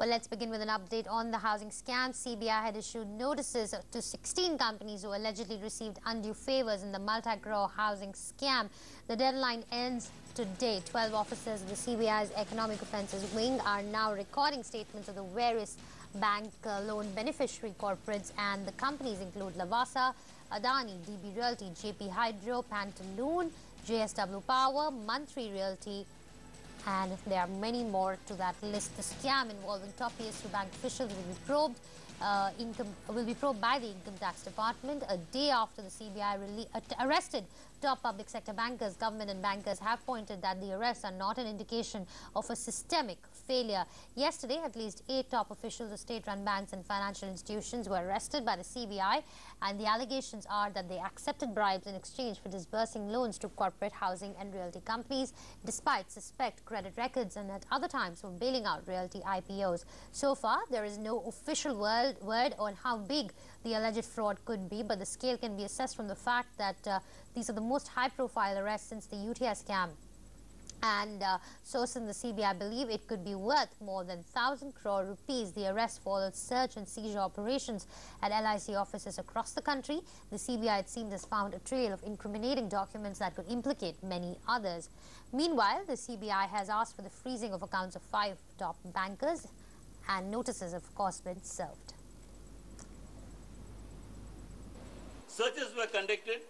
Well, let's begin with an update on the housing scam. CBI had issued notices to 16 companies who allegedly received undue favors in the multi-crore housing scam. The deadline ends today. 12 officers of the CBI's Economic Offences Wing are now recording statements of the various bank loan beneficiary corporates, and the companies include Lavasa, Adani, DB Realty, JP Hydro, Pantaloon, JSW Power, Mantri Realty, and there are many more to that list. The scam involving top PSU bank officials will be probed by the Income Tax Department. A day after the CBI arrested top public sector bankers, government and bankers have pointed that the arrests are not an indication of a systemic failure. Yesterday, at least 8 top officials of state-run banks and financial institutions were arrested by the CBI, and the allegations are that they accepted bribes in exchange for disbursing loans to corporate housing and realty companies, despite suspect credit records, and at other times for bailing out realty IPOs. So far, there is no official word on how big the alleged fraud could be, but the scale can be assessed from the fact that these are the most high-profile arrests since the UTI scam. And sources in the CBI believe it could be worth more than 1,000 crore rupees. The arrest followed search and seizure operations at LIC offices across the country. The CBI, it seems, has found a trail of incriminating documents that could implicate many others. Meanwhile, the CBI has asked for the freezing of accounts of 5 top bankers, and notices have, of course, been served. Searches were conducted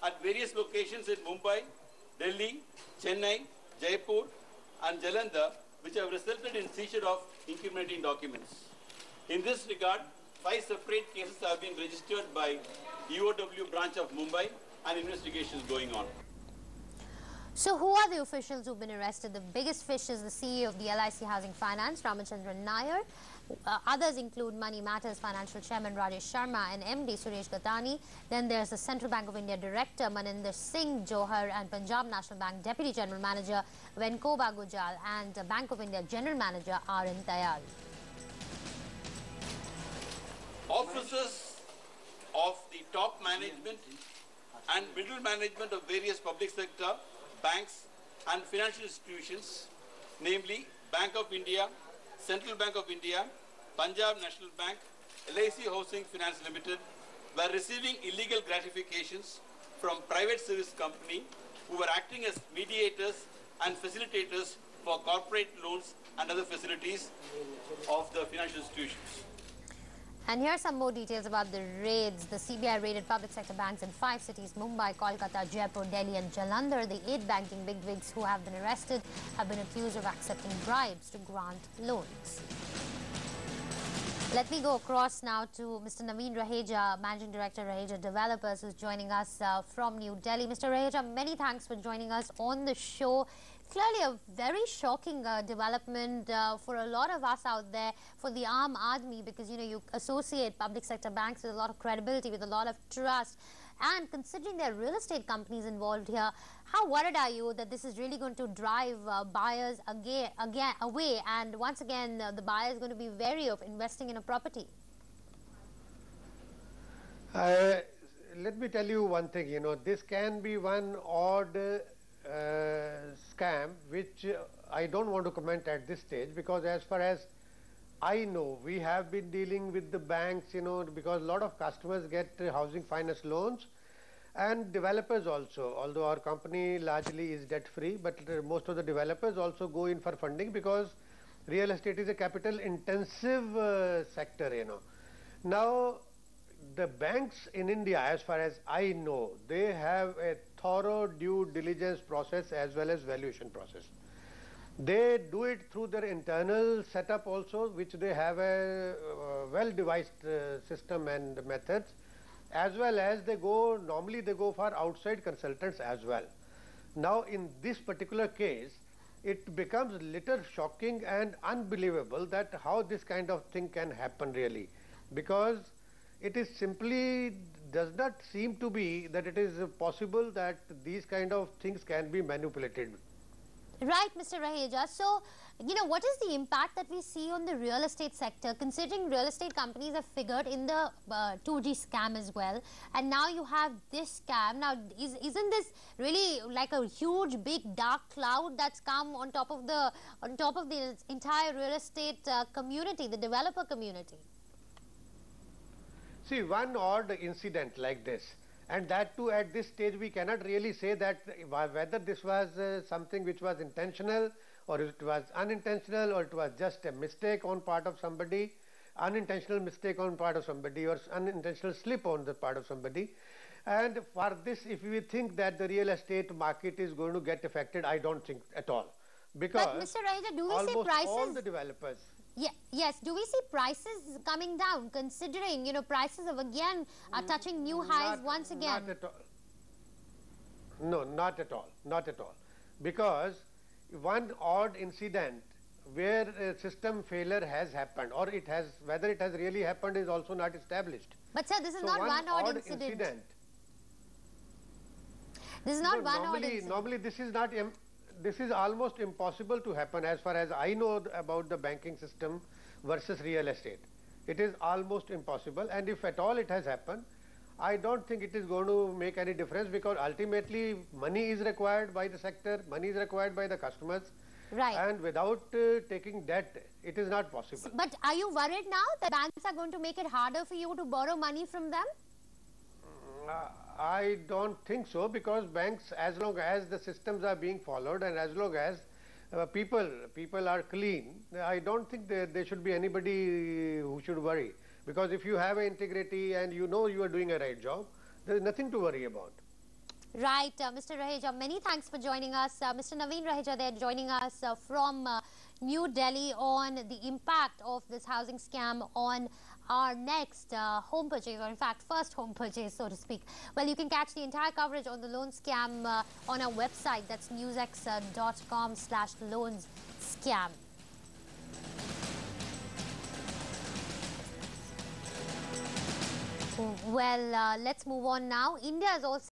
at various locations in Mumbai, Delhi, Chennai, Jaipur and Jalandhar, which have resulted in seizure of incriminating documents. In this regard, 5 separate cases have been registered by EOW branch of Mumbai and investigations going on. So who are the officials who've been arrested? The biggest fish is the CEO of the LIC Housing Finance, Ramachandran Nair. Others include Money Matters Financial Chairman Rajesh Sharma and MD Suresh Gattani. Then there's the Central Bank of India Director Maninder Singh Johar and Punjab National Bank Deputy General Manager Venkoba Gujal and Bank of India General Manager R.N. Dayal. Officers of the top management and middle management of various public sector banks and financial institutions, namely Bank of India, Central Bank of India, Punjab National Bank, LIC Housing Finance Limited, were receiving illegal gratifications from private service company who were acting as mediators and facilitators for corporate loans and other facilities of the financial institutions. And here are some more details about the raids. The CBI raided public sector banks in 5 cities: Mumbai, Kolkata, Jaipur, Delhi and Jalandhar. The 8 banking bigwigs who have been arrested have been accused of accepting bribes to grant loans. Let me go across now to Mr. Naveen Raheja, Managing Director, Raheja Developers, who's joining us from New Delhi. Mr. Raheja, many thanks for joining us on the show. Clearly a very shocking development for a lot of us out there, for the Aam Aadmi, because you associate public sector banks with a lot of credibility, with a lot of trust, and considering there are real estate companies involved here, how worried are you that this is really going to drive buyers away, and once again the buyer is going to be wary of investing in a property? Let me tell you one thing, this can be one odd scam which I don't want to comment at this stage, because as far as I know, we have been dealing with the banks, because a lot of customers get housing finance loans and developers also, although our company largely is debt free, but most of the developers also go in for funding because real estate is a capital intensive sector, Now, the banks in India, as far as I know, they have a thorough due diligence process as well as valuation process. They do it through their internal setup also, which they have a well-devised system and methods, as well as normally they go for outside consultants as well. Now, in this particular case, it becomes little shocking and unbelievable that how this kind of thing can happen really, because it is simply does not seem to be that it is possible that these kind of things can be manipulated. Right, Mr. Raheja. So, what is the impact that we see on the real estate sector, considering real estate companies have figured in the 2G scam as well, and now you have this scam. Now, isn't this really like a huge, big, dark cloud that's come on top of the entire real estate community, the developer community? See, one odd incident like this, and that too at this stage we cannot really say that whether this was something which was intentional or it was unintentional or it was just a mistake on part of somebody, unintentional mistake on part of somebody or unintentional slip on the part of somebody. And for this, if we think that the real estate market is going to get affected, I don't think at all. Because but Mr. Raheja, do we see almost prices? all the developers. Yeah, yes. Do we see prices coming down, considering, prices of again are touching new highs once again? Not at all. No, not at all. Not at all. Because one odd incident where a system failure has happened, or it has, whether it has really happened is also not established. But sir, this is So not one odd incident. This is not one odd incident. Normally this is not, this is almost impossible to happen as far as I know about the banking system versus real estate. It is almost impossible, and if at all it has happened, I don't think it is going to make any difference, because ultimately money is required by the sector, money is required by the customers. Right. And without taking debt, it is not possible. But are you worried now that banks are going to make it harder for you to borrow money from them? I don't think so, because banks, as long as the systems are being followed and as long as people are clean, I don't think there should be anybody who should worry. Because if you have integrity and you know you are doing a right job, there is nothing to worry about. Right, Mr. Raheja, many thanks for joining us. Mr. Naveen Raheja, they're joining us from New Delhi on the impact of this housing scam on our next home purchase, or in fact first home purchase, so to speak. Well, you can catch the entire coverage on the loan scam on our website. That's newsx.com/loans-scam. Well, let's move on now. India is also